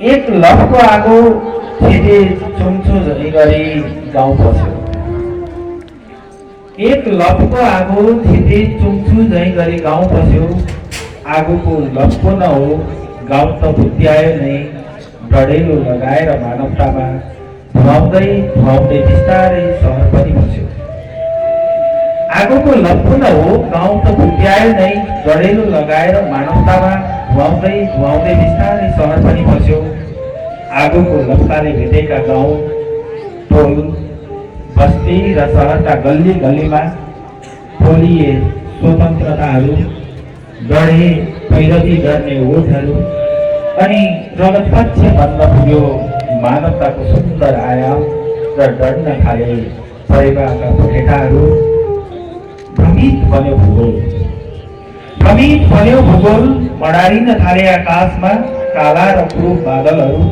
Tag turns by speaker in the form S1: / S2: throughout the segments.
S1: एक लपको आगो थिते चुम्छु झै गरी गाउँ पस्यो। एक लपको आगो थिते चुम्छु झै गरी गाउँ पस्यो। आगोको लपको न हो गाउँ त भुत्यायो नै, डढेलो लगाएर मानवतामा धुवाउँदै धुवाउँदै बिस्तारै सहर पनि बस्यो। आगोको लपको न हो गाउँ त भुत्यायो नै, डढेलो लगाएर मानवतामा धुवाउँदै धुवाउँदै बिस्तारै सहर पनि बस्यो। आगोको लपकाले भेटेका गाउँ टोल बस्ती र सहरका गल्ली गल्लीमा फैलिए स्वतन्त्रताहरू, डढे पैरवी गर्ने ओठहरू अनि प्रगतिपक्ष बन्न पुग्यो मानवताको सुन्दर आयाम र डढ्न थाले परेवाका पखेटाहरू। भ्रमित बन्यो भूगोल, भ्रमित बन्यो भूगोल, मडारिन थाले आकाशमा काला र क्रूर बादलहरू।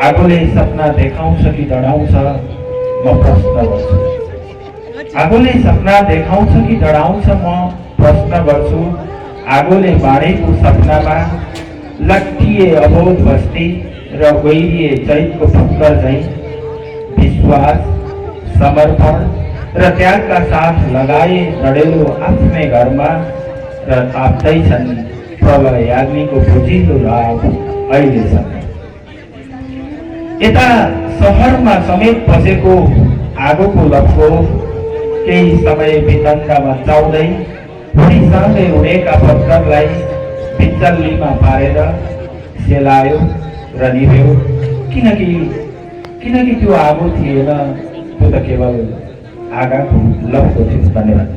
S1: आगोले सपना देखाउँछ कि डढाउँछ म प्रश्न गर्छु। आगोले सपना देखाउँछ कि डढाउँछ म प्रश्न गर्छु। आगोले बाँडेको सपनामा लट्टिए अबोध बस्ती र गहिरिए चैतको फुक्कर झैँ विश्वास, समर्पण र त्यागका साथ लगाए डढेलो आफ्नै घरमा र ताप्दैछन् प्रलय अग्निको बुझिलो राव अहिलेसम्म। यता सहरमा समेत बसेको आगोको लपको केही समय भितन्दामा चाउँदै हुरीसँगै उडेका पत्करलाई बिचल्लीमा पारेर सेलायो र निभ्यो। किनकि त्यो आगो थिएन, त्यो त केवल आगाको लपको थियो। धन्यवाद।